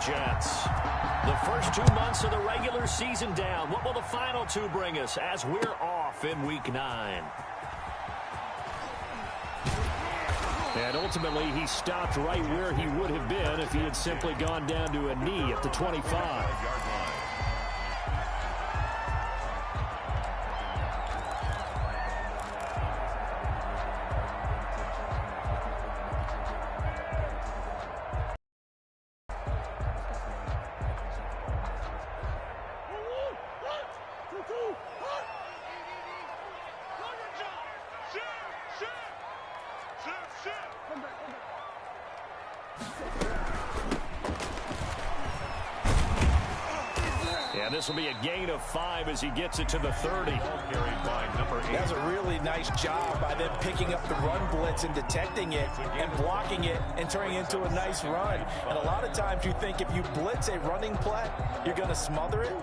Jets. The first 2 months of the regular season down. What will the final 2 bring us as we're off in Week 9? And ultimately, he stopped right where he would have been if he had simply gone down to a knee at the 25. This will be a gain of 5 as he gets it to the 30. That's a really nice job by them picking up the run blitz and detecting it and blocking it and turning it into a nice run. And a lot of times you think if you blitz a running play, you're going to smother it.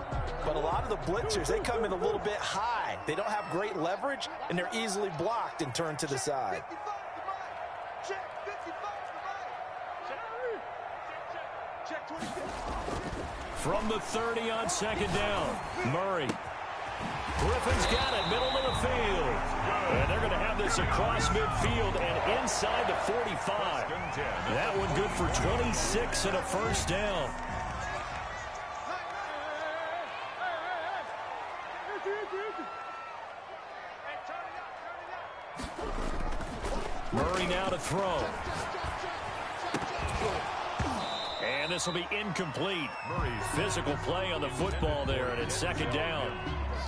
But a lot of the blitzers, they come in a little bit high. They don't have great leverage, and they're easily blocked and turned to the side. From the 30 on second down, Murray. Griffin's got it, middle of the field. And they're going to have this across midfield and inside the 45. That one good for 26 and a first down. Murray now to throw. And this will be incomplete. Physical play on the football there, and it's second down.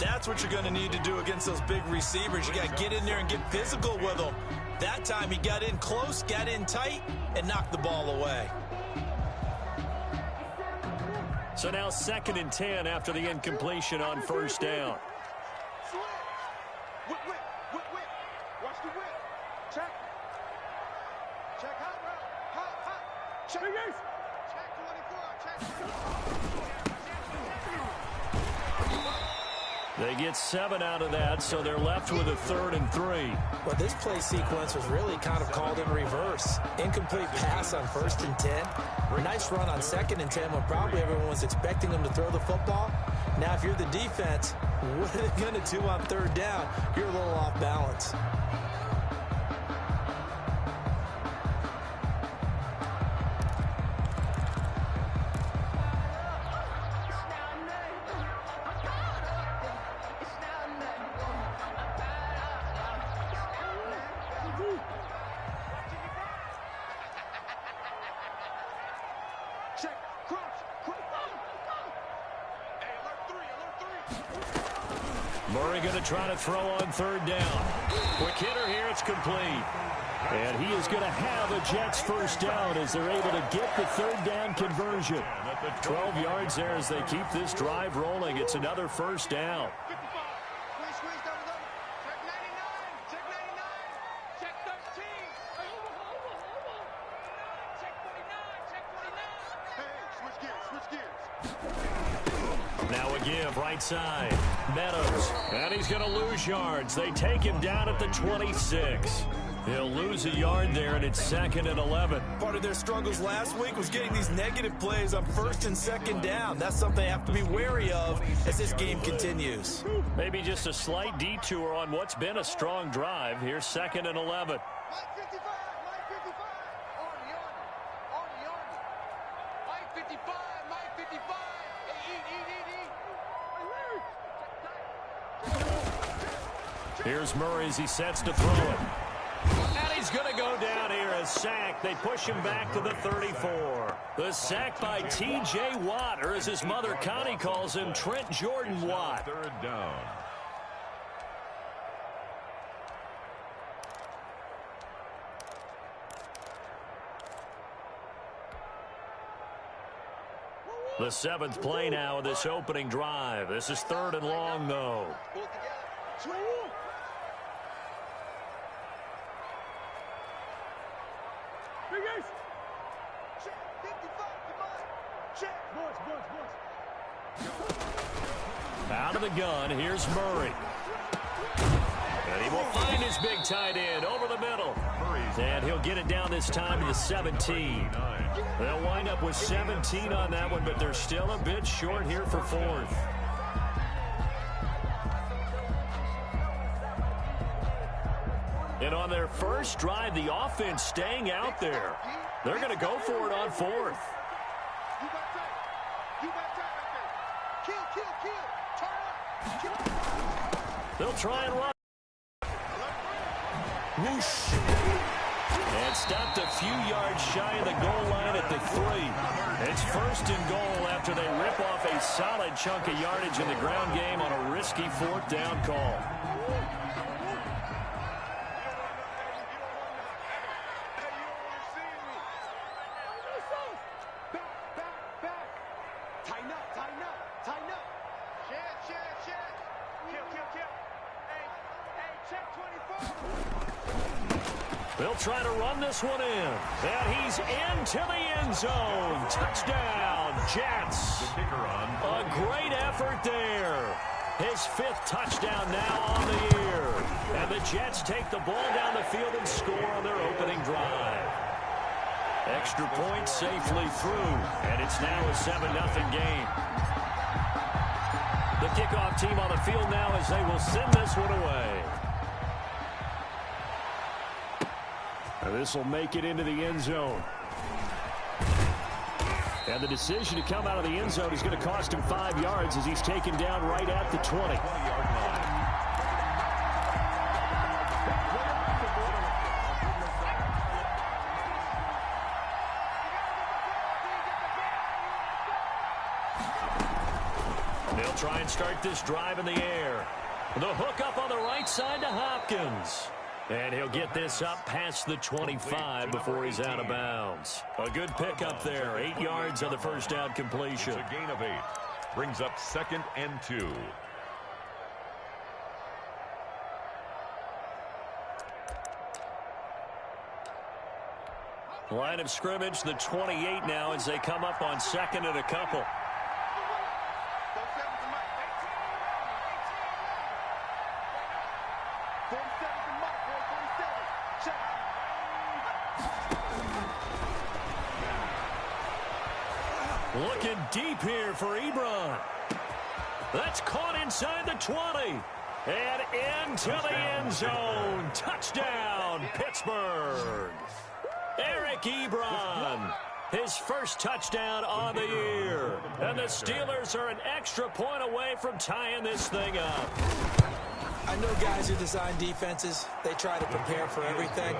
That's what you're going to need to do against those big receivers. You got to get in there and get physical with them. That time he got in close, got in tight, and knocked the ball away. So now 2nd and 10 after the incompletion on first down. Watch the whip. Check. Check hot route. Check. They get 7 out of that, so they're left with a 3rd and 3. Well, this play sequence was really kind of called in reverse. Incomplete pass on 1st and 10. Nice run on 2nd and 10 when probably everyone was expecting them to throw the football. Now, if you're the defense, what are they going to do on 3rd down? You're a little off balance. Murray going to try to throw on 3rd down. Quick hitter here, it's complete. And he is going to have a Jets first down as they're able to get the 3rd down conversion. 12 yards there as they keep this drive rolling. It's another first down. Now a give, right side. Meadows. And he's going to lose yards. They take him down at the 26. He'll lose a yard there, and it's 2nd and 11. Part of their struggles last week was getting these negative plays on 1st and 2nd down. That's something they have to be wary of as this game continues. Maybe just a slight detour on what's been a strong drive. Here's 2nd and 11. Here's Murray as he sets to throw it. And he's going to go down here as sacked. They push him back to the 34. The sack by T.J. Watt, or as his mother Connie calls him, Trent Jordan Watt. 3rd down. The 7th play now of this opening drive. This is 3rd and long, though. Out of the gun, here's Murray. And he will find his big tight end over the middle. And he'll get it down this time to the 17. They'll wind up with 17 on that one, but they're still a bit short here for fourth. And on their first drive, the offense staying out there. They're going to go for it on fourth. You got time. You got time right there. Kill. Turn up. They'll try and run. Whoosh. And stopped a few yards shy of the goal line at the 3. It's first and goal after they rip off a solid chunk of yardage in the ground game on a risky fourth down call. They'll try to run this one in. And he's into the end zone. Touchdown, Jets. A great effort there. His 5th touchdown now on the year. And the Jets take the ball down the field and score on their opening drive. Extra point safely through. And it's now a 7-0 game. The kickoff team on the field now as they will send this one away. This will make it into the end zone. And the decision to come out of the end zone is going to cost him 5 yards as he's taken down right at the 20. They'll try and start this drive in the air. The hook up on the right side to Hopkins. And he'll get this up past the 25 before he's out of bounds. A good pickup there. 8 yards on the first down completion. It's a gain of 8. Brings up 2nd and 2. Line of scrimmage, the 28 now as they come up on 2nd and a couple. Looking deep here for Ebron. That's caught inside the 20. And into the end zone. Touchdown, Pittsburgh. Eric Ebron. His first touchdown on the year. And the Steelers are an extra point away from tying this thing up. I know guys who design defenses, they try to prepare for everything.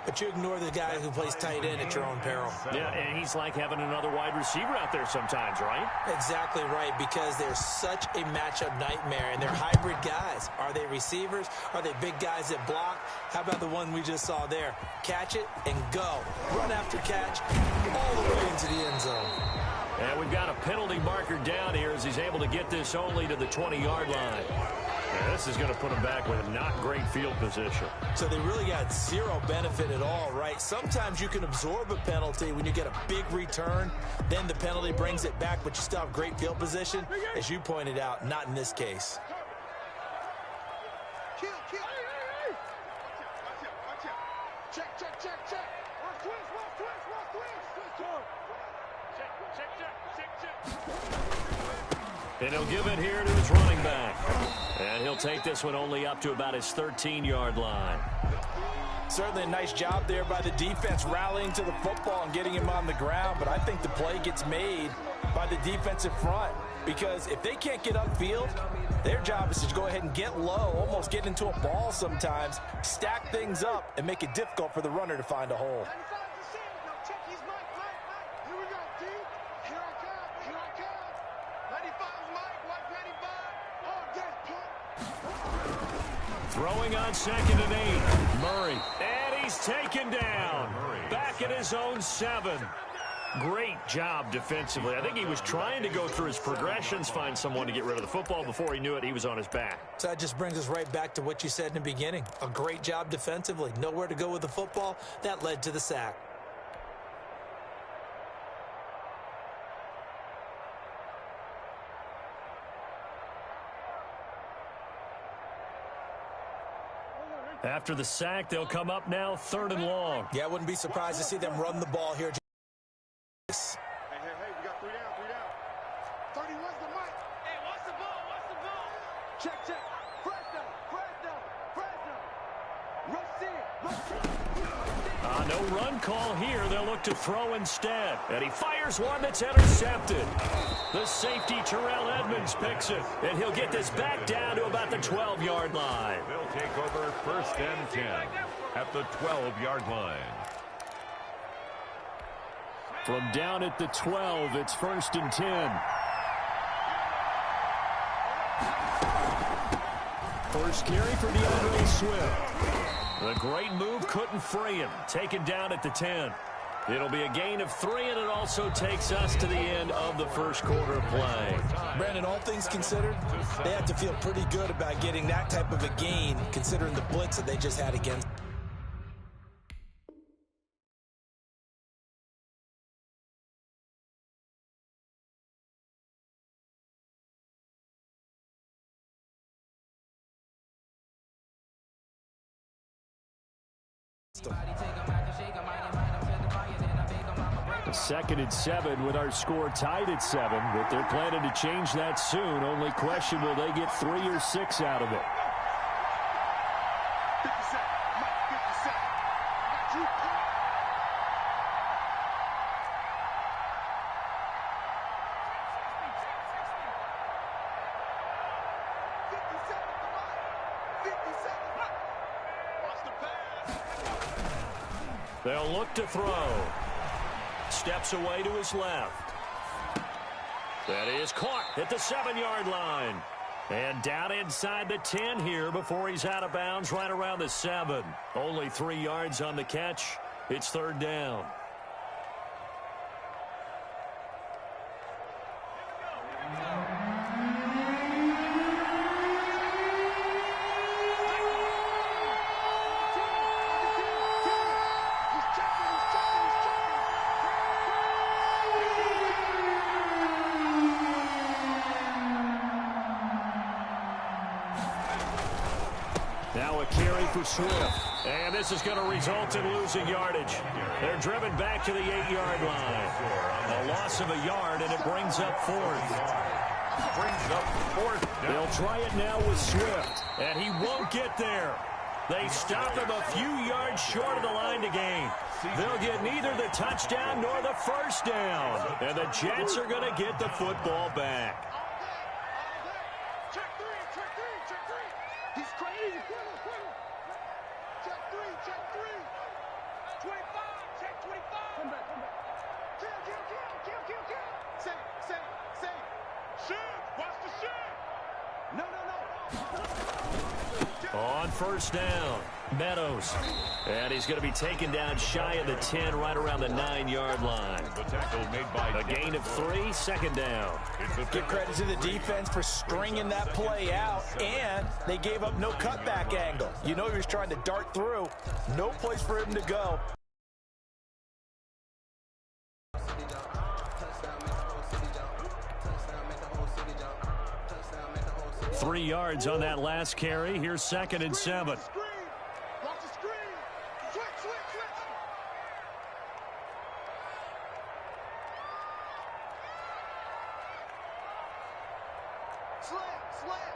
But you ignore the guy who plays tight end at your own peril. Yeah, and he's like having another wide receiver out there sometimes, right? Exactly right, because they're such a matchup nightmare, and they're hybrid guys. Are they receivers? Are they big guys that block? How about the one we just saw there? Catch it and go. Run after catch all the way into the end zone. And we've got a penalty marker down here as he's able to get this only to the 20-yard line. Yeah, this is going to put him back with a not great field position. So they really got zero benefit at all, right? Sometimes you can absorb a penalty when you get a big return. Then the penalty brings it back, but you still have great field position. As you pointed out, not in this case. Kill. Watch out. Check. Watch twist. And he'll give it here to his running back. And he'll take this one only up to about his 13-yard line. Certainly a nice job there by the defense rallying to the football and getting him on the ground. But I think the play gets made by the defensive front. Because if they can't get upfield, their job is to go ahead and get low, almost get into a ball sometimes, stack things up, and make it difficult for the runner to find a hole. Throwing on 2nd and 8. Murray. And he's taken down. Back at his own 7. Great job defensively. I think he was trying to go through his progressions, find someone to get rid of the football. Before he knew it, he was on his back. So that just brings us right back to what you said in the beginning. A great job defensively. Nowhere to go with the football. That led to the sack. After the sack, they'll come up now 3rd and long. Yeah, I wouldn't be surprised to see them run the ball here. Hey, we got 3 down, 3 down. 31's the mic. Hey, what's the ball? What's the ball? Check. Fresno. No run call here. They'll look to throw instead. And he fires one that's intercepted. The safety, Terrell Edmonds, picks it. And he'll get this back down to about the 12-yard line. They'll take over 1st and 10 at the 12-yard line. From down at the 12, it's 1st and 10. First carry for Kingswiff. The great move couldn't free him. Taken down at the 10. It'll be a gain of 3, and it also takes us to the end of the first quarter play. Brandon, all things considered, they have to feel pretty good about getting that type of a gain, considering the blitz that they just had against. Second and 7 with our score tied at 7, but they're planning to change that soon. Only question, will they get 3 or 6 out of it? 50 seconds. Mike, 50 seconds. Got you. 50 seconds. 50 seconds. Watch the pass. They'll look to throw. Steps away to his left. That is caught at the 7-yard line. And down inside the 10 here before he's out of bounds right around the 7. Only 3 yards on the catch. It's 3rd down. Now a carry for Swift. And this is going to result in losing yardage. They're driven back to the 8-yard line. A loss of a yard, and it brings up 4th. They'll try it now with Swift, and he won't get there. They stop him a few yards short of the line to gain. They'll get neither the touchdown nor the first down. And the Jets are going to get the football back. Check 3. He's crazy. Check 3. 25. Check 25. Come back. Kill. Say. Shoot. Watch the shoot. No. On first down, Meadows. And he's going to be taken down shy of the 10, right around the 9-yard line. The tackle made by a gain of 3, 2nd down. Give credit to the defense for stringing that play out, and they gave up no cutback angle. You know he was trying to dart through. No place for him to go. Three yards on that last carry. Here's 2nd and 7. Watch the screen. Switch. Slam.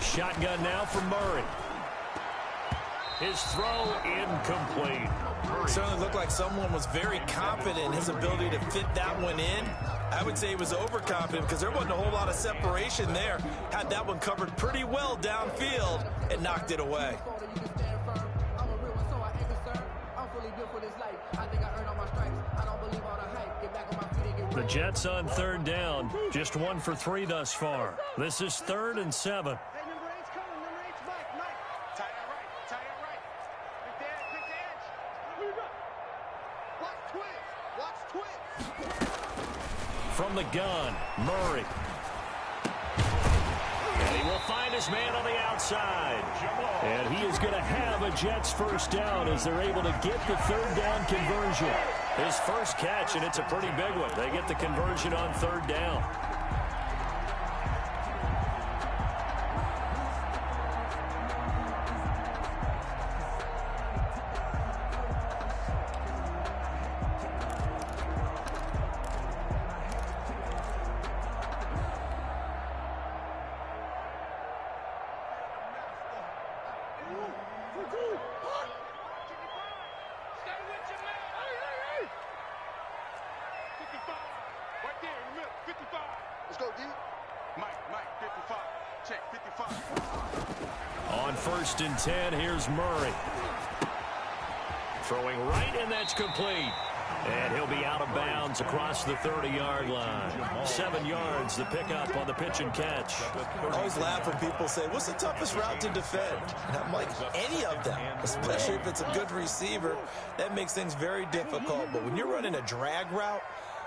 Shotgun now for Murray. His throw incomplete. Certainly looked like someone was very confident in his ability to fit that one in. I would say he was overconfident because there wasn't a whole lot of separation there. Had that one covered pretty well downfield and knocked it away. The Jets on 3rd down. Just 1 for 3 thus far. This is 3rd and 7. From the gun, Murray. And he will find his man on the outside. And he is going to have a Jets first down as they're able to get the 3rd down conversion. His first catch, and it's a pretty big one. They get the conversion on 3rd down. Let's go, D. Mike, 55. Check, 55. On 1st and 10, here's Murray. Throwing right, and that's complete. And he'll be out of bounds across the 30-yard line. 7 yards, the pickup on the pitch and catch. I always laugh when people say, what's the toughest route to defend? And I'm like, any of them, especially if it's a good receiver. That makes things very difficult. But when you're running a drag route,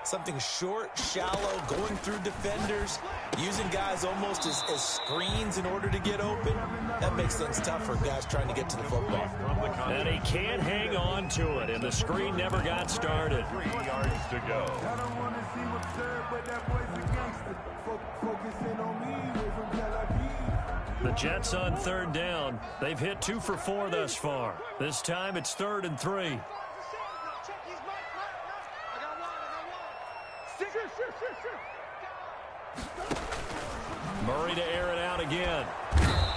something short, shallow, going through defenders, using guys almost as screens in order to get open, that makes things tough for guys trying to get to the football. And he can't hang on to it, and the screen never got started. 3 yards to go. I don't want to see what's third, but that boy's a gangster. Focusing on me, we're from Tel Aviv. The Jets on 3rd down. They've hit 2 for 4 thus far. This time it's 3rd and 3. Murray to air it out again.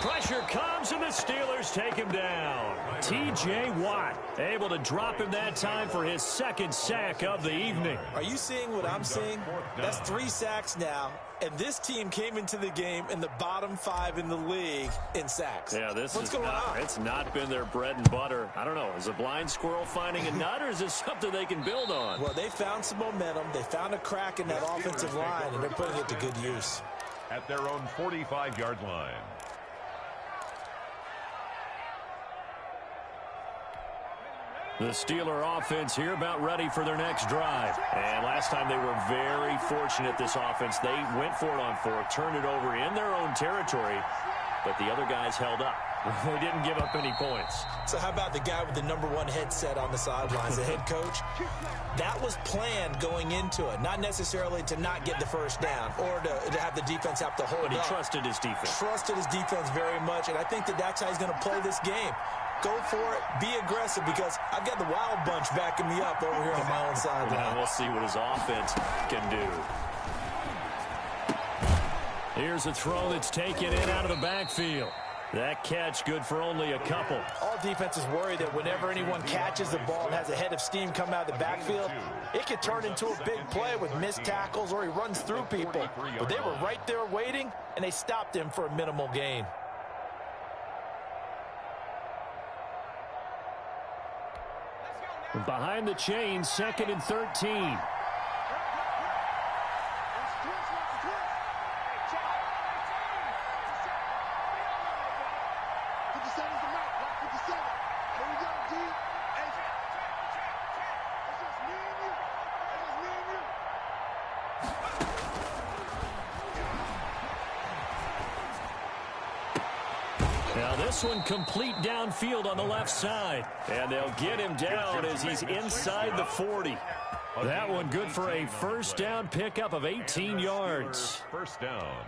Pressure comes, and the Steelers take him down. T.J. Watt able to drop him that time for his 2nd sack of the evening. Are you seeing what I'm seeing? That's 3 sacks now, and this team came into the game in the bottom 5 in the league in sacks. Yeah, What's going on? It's not been their bread and butter. I don't know. Is a blind squirrel finding a nut, or is this something they can build on? Well, they found some momentum. They found a crack in that offensive line, and they're putting it to good use. At their own 45-yard line. The Steeler offense here about ready for their next drive. And last time they were very fortunate, this offense. They went for it on 4th, turned it over in their own territory, but the other guys held up. They didn't give up any points. So how about the guy with the #1 headset on the sidelines, the head coach? That was planned going into it, not necessarily to not get the first down or to have the defense have to hold up. But he trusted his defense. Trusted his defense very much, and I think that's how he's going to play this game. Go for it. Be aggressive, because I've got the wild bunch backing me up over here on my own sideline. Now we'll see what his offense can do. Here's a throw that's taken in out of the backfield. That catch good for only a couple. All defenses worry that whenever anyone catches the ball and has a head of steam come out of the backfield, it could turn into a big play with missed tackles or he runs through people. But they were right there waiting, and they stopped him for a minimal gain. Behind the chains, 2nd and 13. Now this one complete downfield on the left side. And they'll get him down as he's inside the 40. That one good for a first down pickup of 18 yards. First down.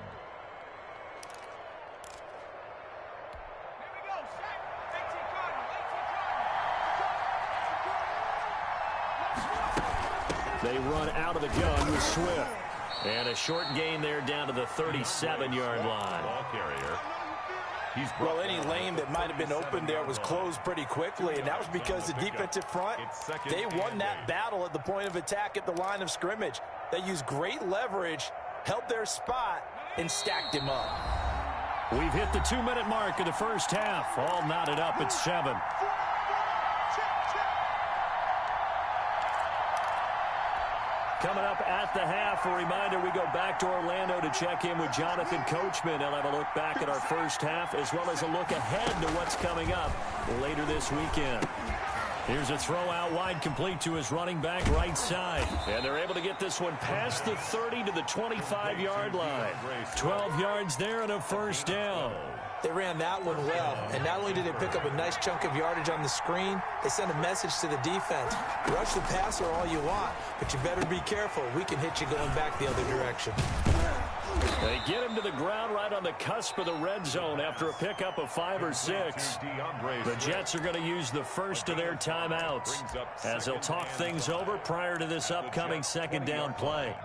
They run out of the gun with Swift. And a short gain there down to the 37-yard line. Ball carrier. Well, any lane that might have been open there was closed pretty quickly, and that was because the defensive front, they won that battle at the point of attack at the line of scrimmage. They used great leverage, held their spot, and stacked him up. We've hit the 2-minute mark of the first half. All knotted up at 7. Coming up at the half, a reminder, we go back to Orlando to check in with Jonathan Coachman. He'll have a look back at our first half as well as a look ahead to what's coming up later this weekend. Here's a throw out wide, complete to his running back right side. And they're able to get this one past the 30 to the 25-yard line. 12 yards there and a first down. They ran that one well, and not only did they pick up a nice chunk of yardage on the screen, they sent a message to the defense. Rush the passer all you want, but you better be careful. We can hit you going back the other direction. They get him to the ground right on the cusp of the red zone after a pickup of 5 or 6. The Jets are going to use the first of their timeouts as they'll talk things over prior to this upcoming second down play.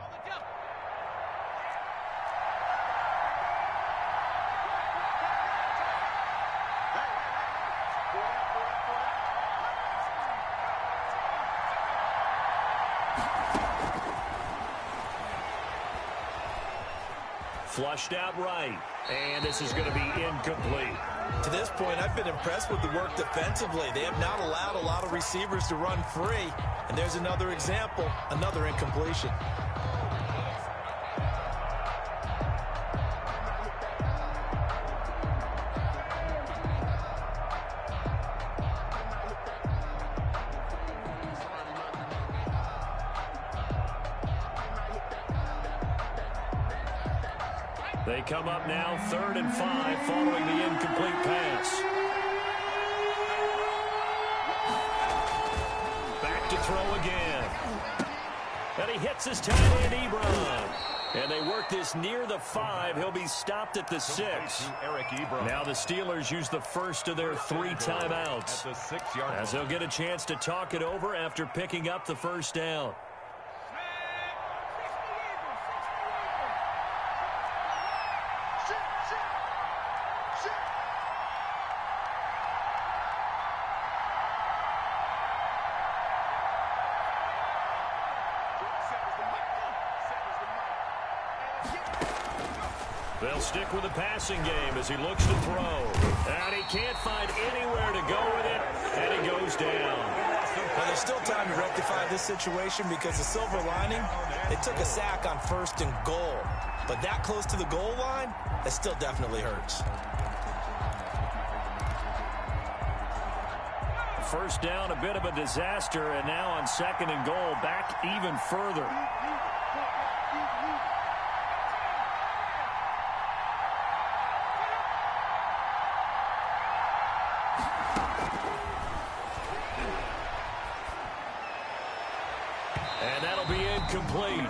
Flushed out right. And this is going to be incomplete. To this point, I've been impressed with the work defensively. They have not allowed a lot of receivers to run free. And there's another example, another incompletion. They come up now 3rd and 5 following the incomplete pass. Back to throw again. And he hits his tight end, Ebron. And they work this near the 5. He'll be stopped at the 6. Now the Steelers use the first of their 3 timeouts, as they'll get a chance to talk it over after picking up the first down. They'll stick with the passing game as he looks to throw. And he can't find anywhere to go with it, and he goes down. Well, there's still time to rectify this situation because the silver lining, they took a sack on 1st and goal. But that close to the goal line, that still definitely hurts. First down, a bit of a disaster, and now on 2nd and goal, back even further. And that'll be incomplete.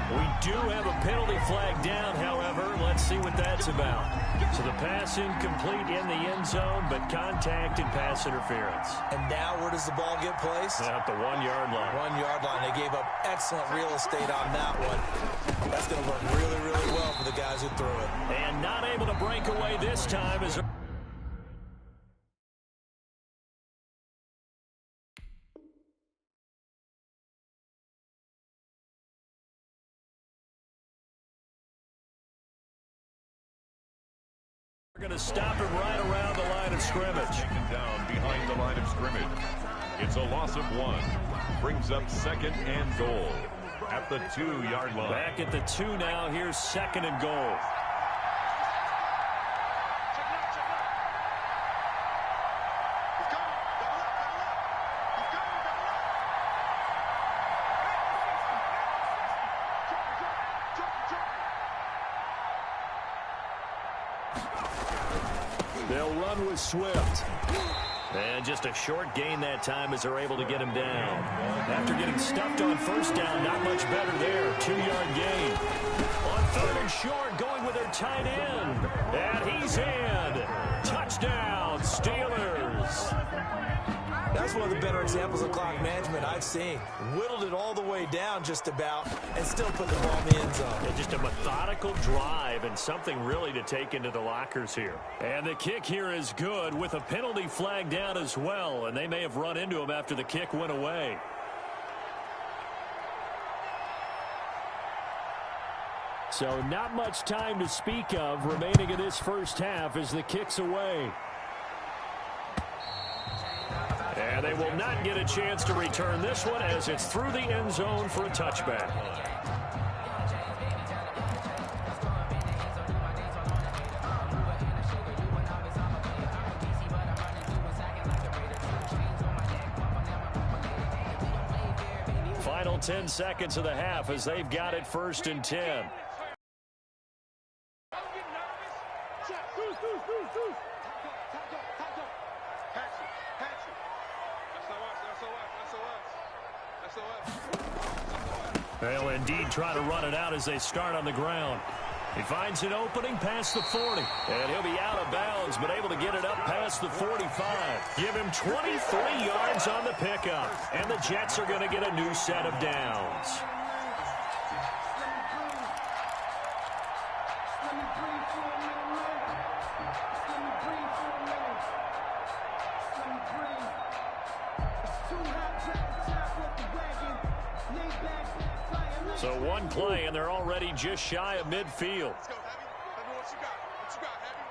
We do have a penalty flag down, however. Let's see what that's about. So the pass incomplete in the end zone, but contact and pass interference. And now where does the ball get placed? At the 1-yard line. 1-yard line. They gave up excellent real estate on that one. That's going to work really, really well for the guys who threw it. And not able to break away this time is... We're going to stop him right around the line of scrimmage. Taken down behind the line of scrimmage. It's a loss of 1. Brings up 2nd and goal at the 2-yard line. Back at the 2 now. Here's 2nd and goal. They'll run with Swift. And just a short gain that time as they're able to get him down. After getting stuffed on 1st down, not much better there. 2-yard gain. On 3rd and short, going with their tight end. And he's in. Touchdown, Steelers. That's one of the better examples of clock management I've seen. Whittled it all the way down just about and still put the ball in the end zone. And just a methodical drive and something really to take into the lockers here. And the kick here is good with a penalty flag down as well. And they may have run into him after the kick went away. So not much time to speak of remaining in this first half as the kick's away. And they will not get a chance to return this one as it's through the end zone for a touchback. Final 10 seconds of the half as they've got it 1st and 10. They'll indeed try to run it out as they start on the ground. He finds an opening past the 40. And he'll be out of bounds, but able to get it up past the 45. Give him 23 yards on the pickup. And the Jets are going to get a new set of downs. So one play, and they're already just shy of midfield. Let's go, Heavy. Heavy, what you got? What you got, Heavy?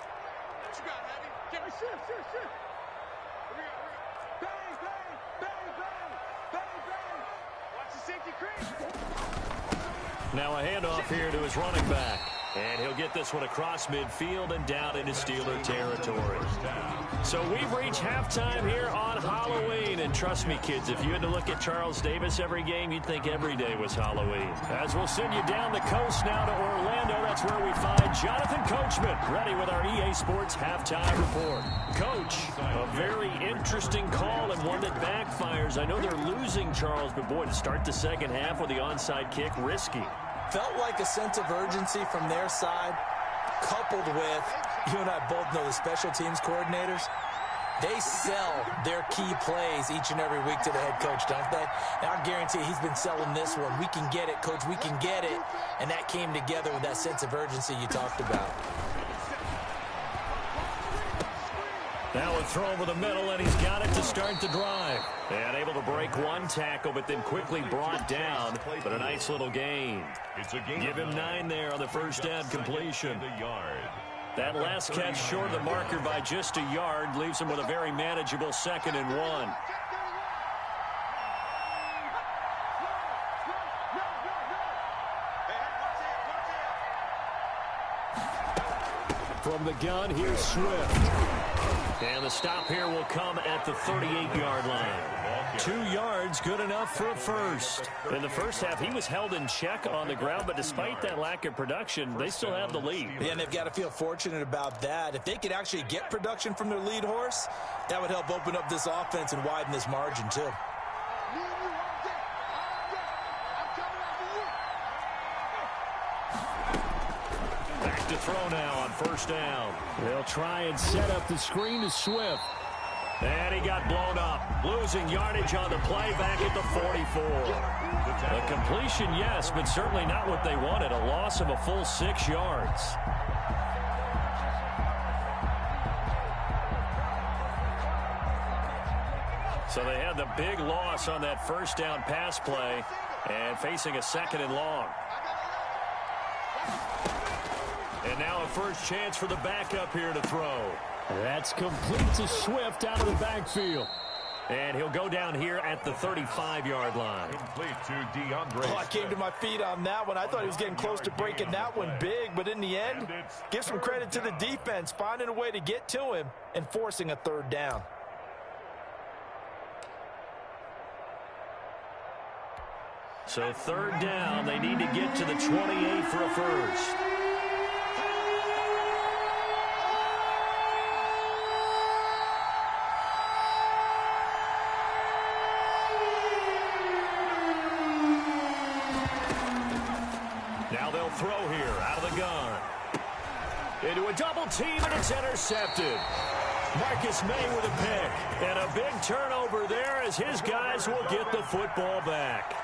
What you got, Heavy? Give me shit. Here we go. Bang, bang, bang, bang, bang, bang. Watch the safety crease. Now a handoff here to his running back. And he'll get this one across midfield and down into Steeler territory. So we've reached halftime here on Halloween. And trust me, kids, if you had to look at Charles Davis every game, you'd think every day was Halloween. As we'll send you down the coast now to Orlando, that's where we find Jonathan Coachman, ready with our EA Sports halftime report. Coach, a very interesting call and one that backfires. I know they're losing, Charles, but boy, to start the second half with the onside kick, risky. Felt like a sense of urgency from their side, coupled with, you and I both know the special teams coordinators, they sell their key plays each and every week to the head coach, don't they? And I guarantee he's been selling this one. We can get it, coach, we can get it. And that came together with that sense of urgency you talked about. Now a throw over the middle, and he's got it to start the drive. And able to break one tackle, but then quickly brought down. But a nice little gain. Give him 9 there on the first down completion. That last catch short of the marker by just a yard leaves him with a very manageable 2nd and 1. From the gun, here's Swift. And the stop here will come at the 38-yard line. 2 yards, good enough for a first. In the first half, he was held in check on the ground, but despite that lack of production, they still have the lead. Yeah, and they've got to feel fortunate about that. If they could actually get production from their lead horse, that would help open up this offense and widen this margin, too. Back to throw now on first down. They'll try and set up the screen to Swift. And he got blown up. Losing yardage on the play back at the 44. A completion, yes, but certainly not what they wanted. A loss of a full 6 yards. So they had the big loss on that first down pass play and facing a 2nd and long. And now a first chance for the backup here to throw. That's complete to Swift out of the backfield. And he'll go down here at the 35-yard line. Complete to DeAndre. Oh, I came to my feet on that one. I thought he was getting close to breaking that one big, but in the end, give some credit to the defense, finding a way to get to him and forcing a 3rd down. So 3rd down, they need to get to the 28 for a first. Now they'll throw here out of the gun. Into a double team, and it's intercepted. Marcus May with a pick. And a big turnover there as his guys will get the football back.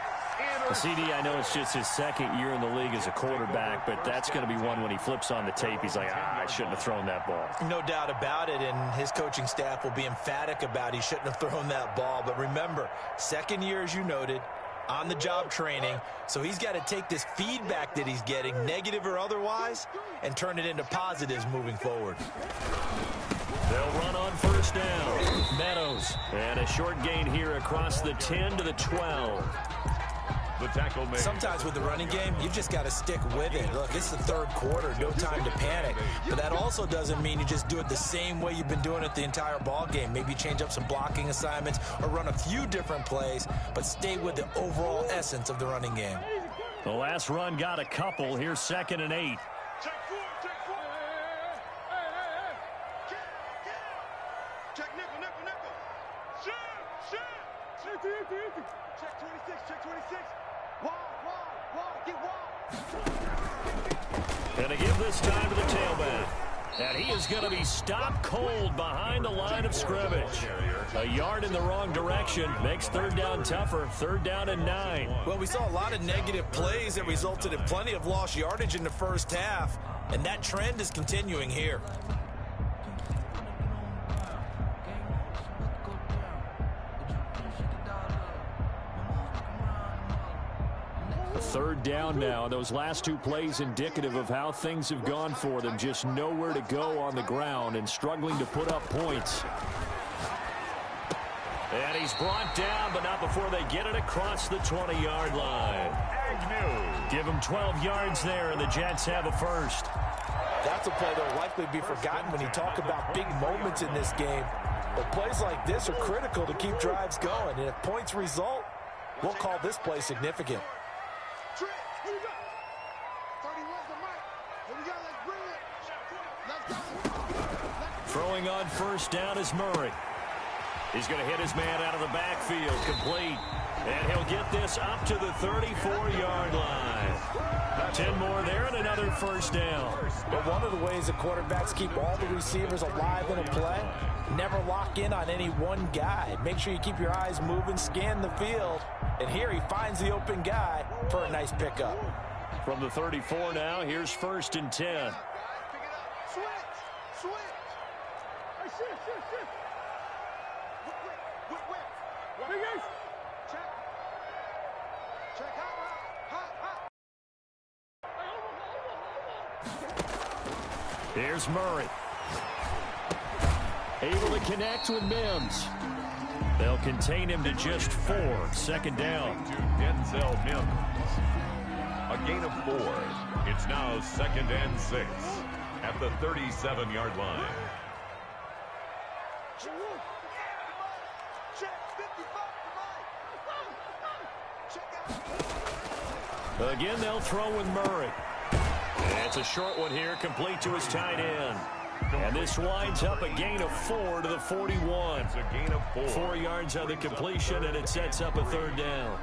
CD, I know it's just his 2nd year in the league as a quarterback, but that's going to be one when he flips on the tape. He's like, I shouldn't have thrown that ball. No doubt about it, and his coaching staff will be emphatic about he shouldn't have thrown that ball. But remember, 2nd year, as you noted, on-the-job training, so he's got to take this feedback that he's getting, negative or otherwise, and turn it into positives moving forward. They'll run on first down. Meadows, and a short gain here across the 10 to the 12. The tackle made. Sometimes with the running game, you've just got to stick with it. Look, it's the 3rd quarter, no time to panic. But that also doesn't mean you just do it the same way you've been doing it the entire ball game. Maybe change up some blocking assignments or run a few different plays, but stay with the overall essence of the running game. The last run got a couple. Here's 2nd and 8. Check 4, check 4. Check nickel. Shoot. Check 26. Wall, get wall. And to give this time to the tailback. And he is going to be stopped cold behind the line of scrimmage. A yard in the wrong direction makes 3rd down tougher. 3rd down and 9. Well, we saw a lot of negative plays that resulted in plenty of lost yardage in the first half, and that trend is continuing here. A third down now. Those last two plays indicative of how things have gone for them. Just nowhere to go on the ground and struggling to put up points. And he's brought down, but not before they get it across the 20-yard line. Give him 12 yards there, and the Jets have a first. That's a play that will likely be forgotten when you talk about big moments in this game. But plays like this are critical to keep drives going. And if points result, we'll call this play significant. Throwing on first down is Murray. He's going to hit his man out of the backfield, complete. And he'll get this up to the 34-yard line. 10 more there and another first down. But one of the ways the quarterbacks keep all the receivers alive in a play, never lock in on any one guy. Make sure you keep your eyes moving, scan the field. And here he finds the open guy for a nice pickup. From the 34 now, here's first and 10. Here's Murray. Able to connect with Mims. They'll contain him to just 4. Second down. To Denzel Mims. A gain of 4. It's now 2nd and 6 at the 37-yard line. Again, they'll throw with Murray. It's a short one here, complete to his tight end. And this winds up a gain of 4 to the 41. It's a gain of 4. 4 yards on the completion, and it sets up a third down.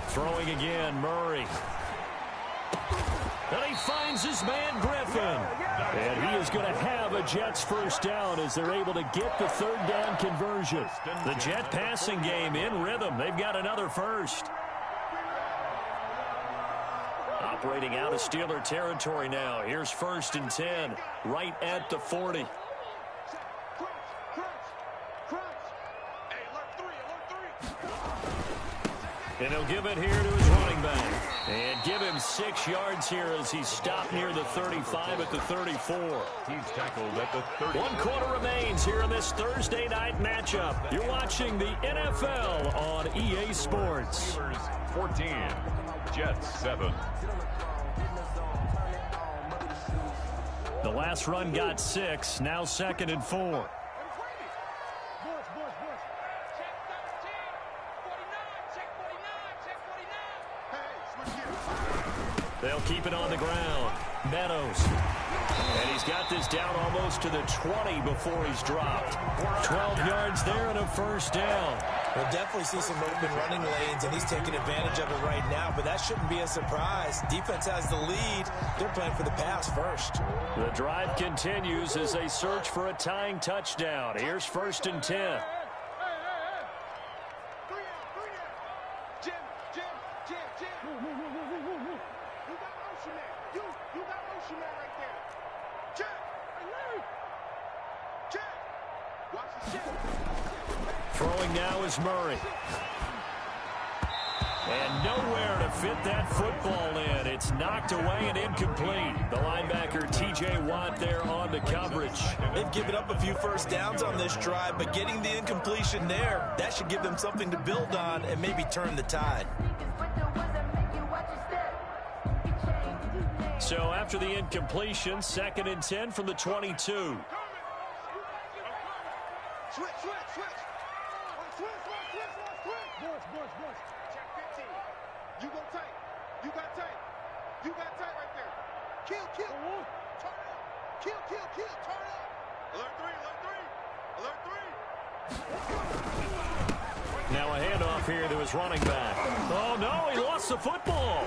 Throwing again, Murray. And he finds his man, Griffin. And he is going to have a Jets first down as they're able to get the third down conversion. The Jet passing game in rhythm. They've got another first. Operating out of Steeler territory now. Here's first and 10, right at the 40. And he'll give it here to his running back. And give him 6 yards here as he's stopped near the 35 at the 34. He's tackled at the 30. 1 quarter remains here in this Thursday night matchup. You're watching the NFL on EA Sports. 14, Jets 7. The last run got 6, now 2nd and 4. They'll keep it on the ground. Meadows. And he's got this down almost to the 20 before he's dropped. 12 yards there and a first down. We'll definitely see some open running lanes, and he's taking advantage of it right now, but that shouldn't be a surprise. Defense has the lead. They're playing for the pass first. The drive continues as they search for a tying touchdown. Here's first and 10. Throwing now is Murray. And nowhere to fit that football in. It's knocked away and incomplete. The linebacker T.J. Watt there on the coverage. They've given up a few first downs on this drive, but getting the incompletion there, that should give them something to build on and maybe turn the tide. So after the incompletion, 2nd and 10 from the 22. Switch. Check 15. You go tight. You got tight. You got tight right there. Kill. Turn up. Kill. Turn up. Alert 3. Now a handoff here to his running back. Oh, no, he lost the football.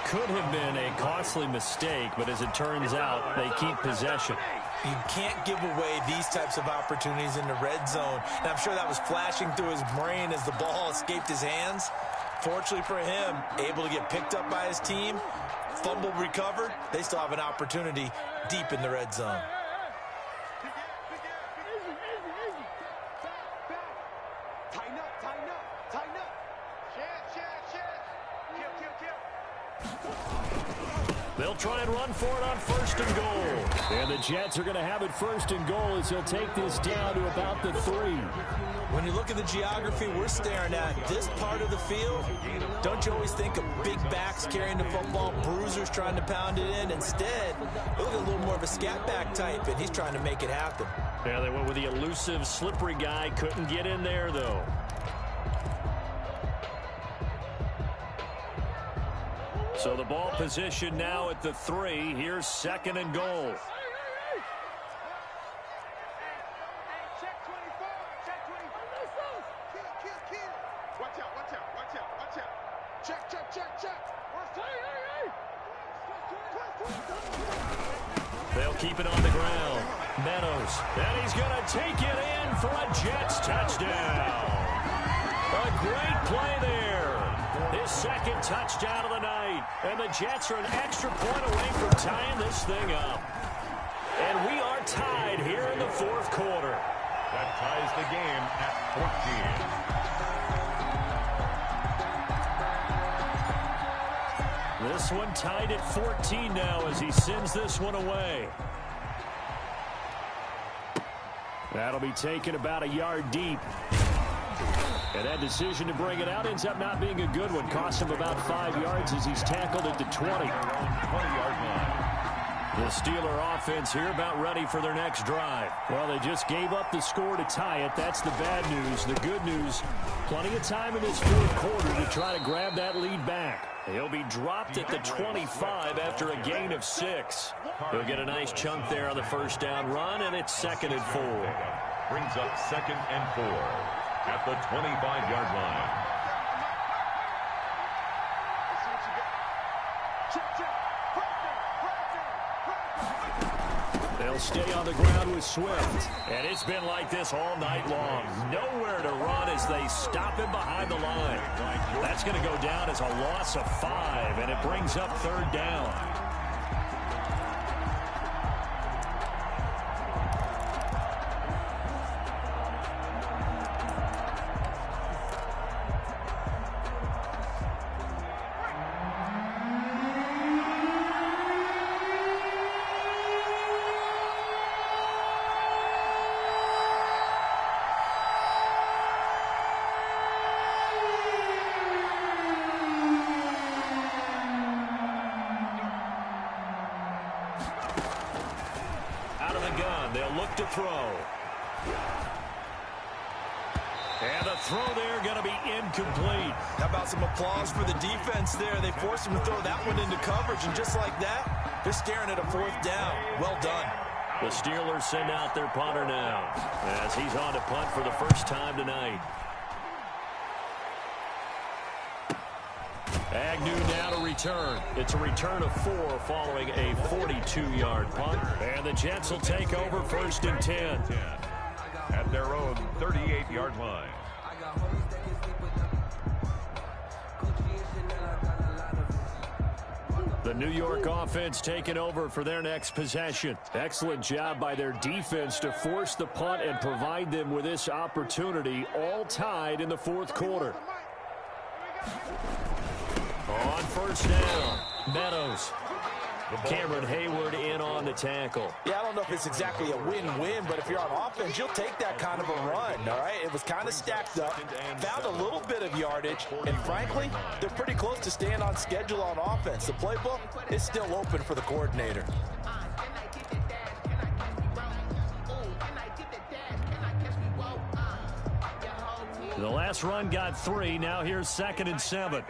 Could have been a costly mistake, but as it turns out, they keep possession. You can't give away these types of opportunities in the red zone. And I'm sure that was flashing through his brain as the ball escaped his hands. Fortunately for him, able to get picked up by his team, fumble recovered. They still have an opportunity deep in the red zone. Tighten up, tighten up, tighten up. They'll try and run for it on 1st and goal. And the Jets are going to have it 1st and goal as they'll take this down to about the 3. When you look at the geography we're staring at, this part of the field, don't you always think of big backs carrying the football, bruisers trying to pound it in? Instead, look at a little more of a scat back type, and he's trying to make it happen. Yeah, they went with the elusive, slippery guy. Couldn't get in there, though. So the ball position now at the 3. Here's 2nd and goal. Check 24, check 24. Kill. Watch out. Check. They'll keep it on the ground. Meadows. And he's going to take it in for a Jets touchdown. A great play there. His 2nd touchdown of the night. And the Jets are an extra point away from tying this thing up. And we are tied here in the 4th quarter. That ties the game at 14. This one tied at 14 now as he sends this one away. That'll be taken about a yard deep. And that decision to bring it out ends up not being a good one. Cost him about 5 yards as he's tackled at the 20. 20-yard line. The Steeler offense here about ready for their next drive. Well, they just gave up the score to tie it. That's the bad news. The good news, plenty of time in this 4th quarter to try to grab that lead back. He'll be dropped at the 25 after a gain of 6. He'll get a nice chunk there on the 1st down run, and it's 2nd and 4. Brings up 2nd and 4 at the 25-yard line. They'll stay on the ground with Swift. And it's been like this all night long. Nowhere to run as they stop him behind the line. That's going to go down as a loss of 5, and it brings up 3rd down. They'll look to throw. And the throw there going to be incomplete. How about some applause for the defense there? They forced him to throw that one into coverage, and just like that, they're staring at a 4th down. Well done. The Steelers send out their punter now as he's on to punt for the first time tonight. Agnew now to return. It's a return of 4 following a 42-yard punt. And the Jets will take over 1st and 10. At their own 38-yard line. The New York offense taking over for their next possession. Excellent job by their defense to force the punt and provide them with this opportunity, all tied in the 4th quarter. On 1st down, Meadows. Cameron Hayward in on the tackle. Yeah, I don't know if it's exactly a win-win, but if you're on offense, you'll take that kind of a run, all right? It was kind of stacked up, found a little bit of yardage, and frankly, they're pretty close to staying on schedule on offense. The playbook is still open for the coordinator. The last run got 3. Now here's 2nd and 7.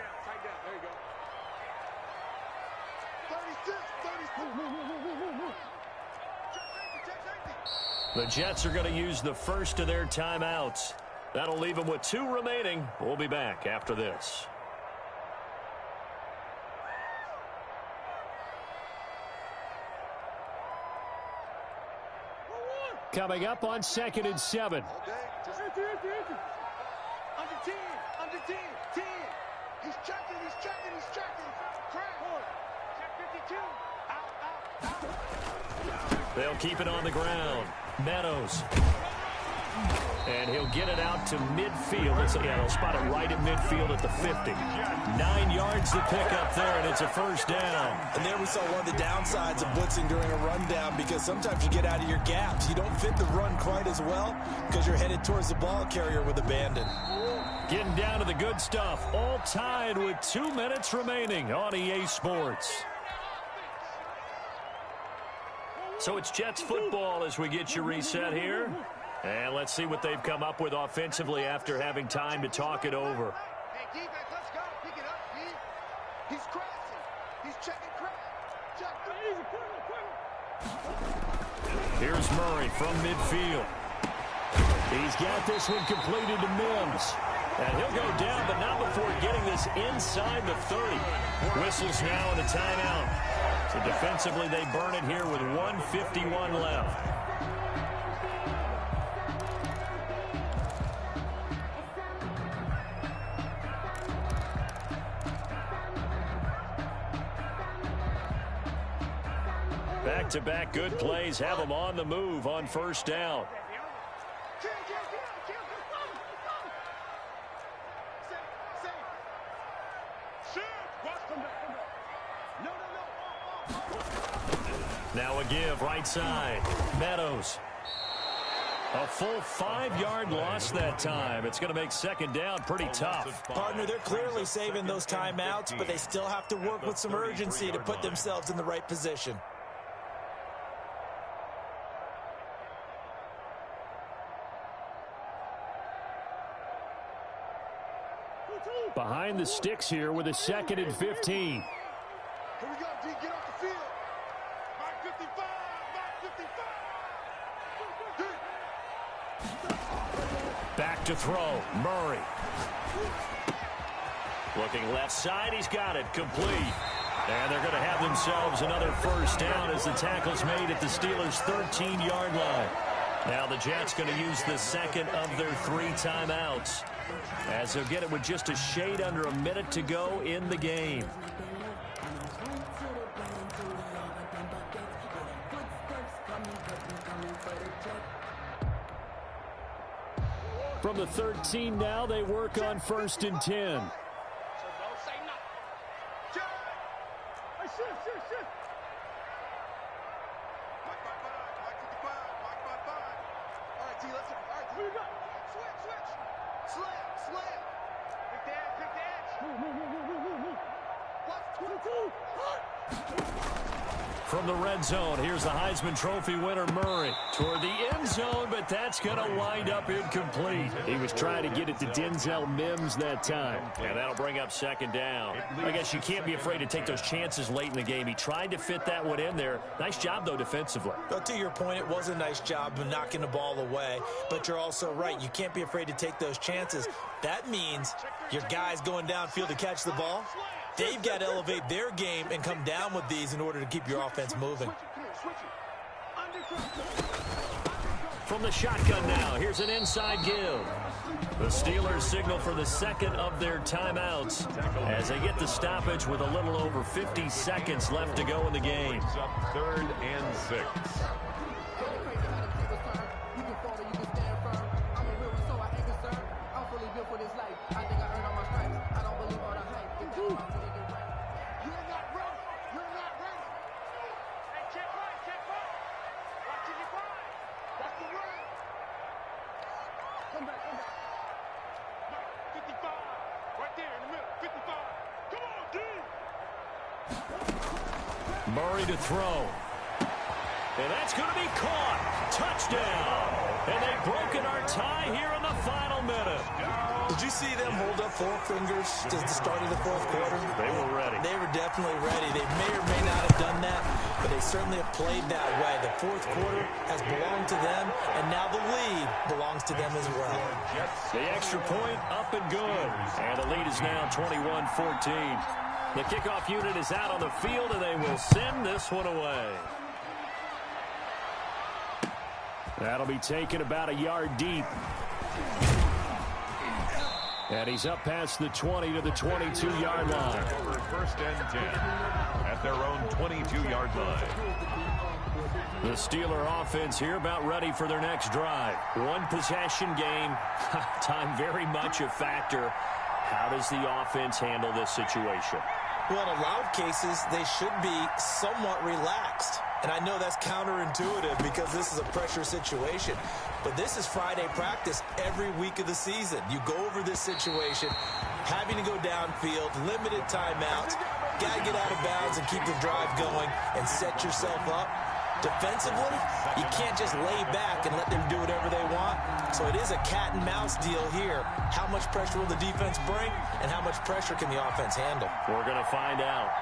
The Jets are going to use the first of their timeouts. That'll leave them with 2 remaining. We'll be back after this. Coming up on 2nd and 7. Under 10, 10. He's checking. Crowd. Check 52. Out. They'll keep it on the ground. Meadows. And he'll get it out to midfield. They'll spot it right at midfield at the 50. 9 yards to pick up there, and it's a first down. And there we saw one of the downsides of blitzing during a rundown, because sometimes you get out of your gaps. You don't fit the run quite as well because you're headed towards the ball carrier with abandon. Getting down to the good stuff. All tied with 2 minutes remaining on EA Sports. So it's Jets football as we get you reset here. And let's see what they've come up with offensively after having time to talk it over. Hey, defense, let's go. Pick it up, D. He's crashing. He's checking crash. Check. Easy. Here's Murray from midfield. He's got this one completed to Mims. And he'll go down, but not before getting this inside the 30. Whistles now and a timeout. So defensively, they burn it here with 1:51 left. Back-to-back good plays have them on the move on first down. Now a give right side. Meadows. A full 5-yard loss that time. It's going to make second down pretty tough. Partner, they're clearly saving those timeouts, but they still have to work with some urgency to put themselves in the right position. Behind the sticks here with a 2nd and 15. Here we go, D. Get off the field. Mark 55. Back to throw. Murray. Looking left side. He's got it. Complete. And they're going to have themselves another first down as the tackle's made at the Steelers' 13-yard line. Now the Jets going to use the second of their 3 timeouts, as they'll get it with just a shade under a minute to go in the game. From the 13 now, they work on 1st and 10. From the red zone, here's the Heisman Trophy winner, Murray, toward the end zone, but that's going to wind up incomplete. He was trying to get it to Denzel Mims that time, and that'll bring up second down. I guess you can't be afraid to take those chances late in the game. He tried to fit that one in there. Nice job, though, defensively. But to your point, it was a nice job of knocking the ball away, but you're also right. You can't be afraid to take those chances. That means your guys going downfield to catch the ball, they've got to elevate their game and come down with these in order to keep your offense moving. From the shotgun now, here's an inside give. The Steelers signal for the second of their timeouts as they get the stoppage with a little over 50 seconds left to go in the game. 3rd and 6. Murray to throw. And that's going to be caught. Touchdown. And they've broken our tie here in the final minute. Did you see them hold up 4 fingers at the start of the 4th quarter? They were ready. They were definitely ready. They may or may not have done that, but they certainly have played that way. The 4th quarter has belonged to them, and now the lead belongs to them as well. The extra point up and good. And the lead is now 21-14. The kickoff unit is out on the field, and they will send this one away. That'll be taken about a yard deep. And he's up past the 20 to the 22-yard line. First and 10 at their own 22-yard line. The Steeler offense here about ready for their next drive. One possession game. Time very much a factor. How does the offense handle this situation? Well, in a lot of cases, they should be somewhat relaxed. And I know that's counterintuitive because this is a pressure situation. But this is Friday practice every week of the season. You go over this situation, having to go downfield, limited timeouts, got to get out of bounds and keep the drive going and set yourself up. Defensively, you can't just lay back and let them do whatever they want. So it is a cat and mouse deal here. How much pressure will the defense bring and how much pressure can the offense handle? We're going to find out.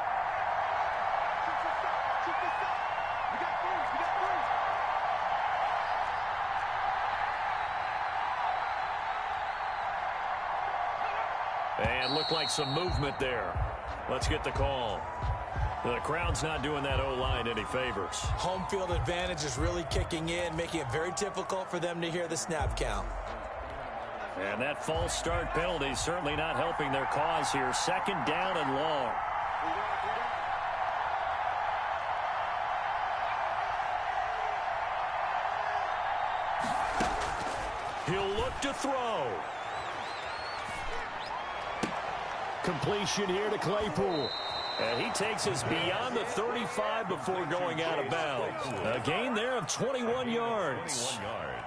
And looked like some movement there. Let's get the call. The crowd's not doing that O-line any favors. Home field advantage is really kicking in, making it very difficult for them to hear the snap count. And that false start penalty is certainly not helping their cause here. Second down and long. He'll look to throw. Completion here to Claypool. And he takes us beyond the 35 before going out of bounds. A gain there of 21 yards.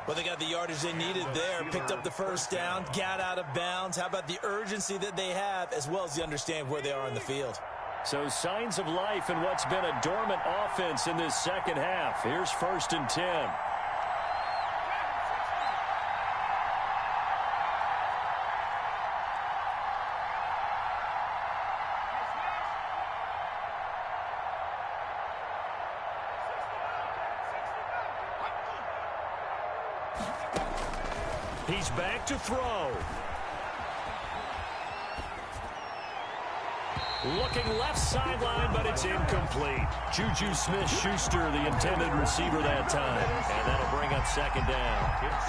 Well, they got the yardage they needed there. Picked up the first down, got out of bounds. How about the urgency that they have as well as the understand where they are in the field? So signs of life in what's been a dormant offense in this second half. Here's 1st and 10. He's back to throw. Looking left sideline, but it's incomplete. Juju Smith-Schuster, the intended receiver that time. And that'll bring up second down.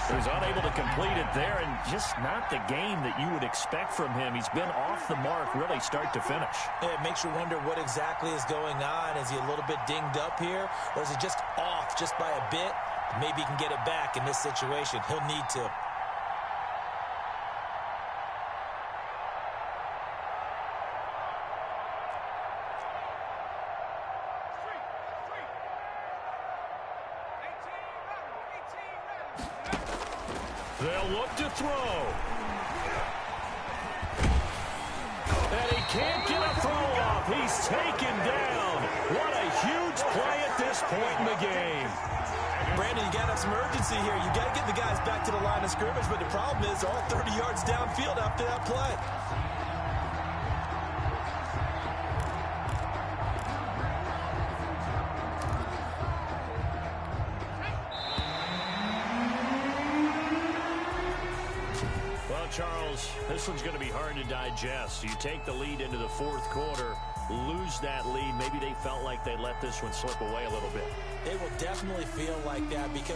He was unable to complete it there, and just not the game that you would expect from him. He's been off the mark really start to finish. It makes you wonder what exactly is going on. Is he a little bit dinged up here, or is he just off just by a bit? Maybe he can get it back in this situation. He'll need to. They'll look to throw. And he can't get a throw off. He's taken down. What a huge play at this point in the game. Brandon, you got to have some urgency here. You got to get the guys back to the line of scrimmage, but the problem is all 30 yards downfield after that play. Charles, this one's going to be hard to digest. You take the lead into the fourth quarter, lose that lead. Maybe they felt like they let this one slip away a little bit. They will definitely feel like that because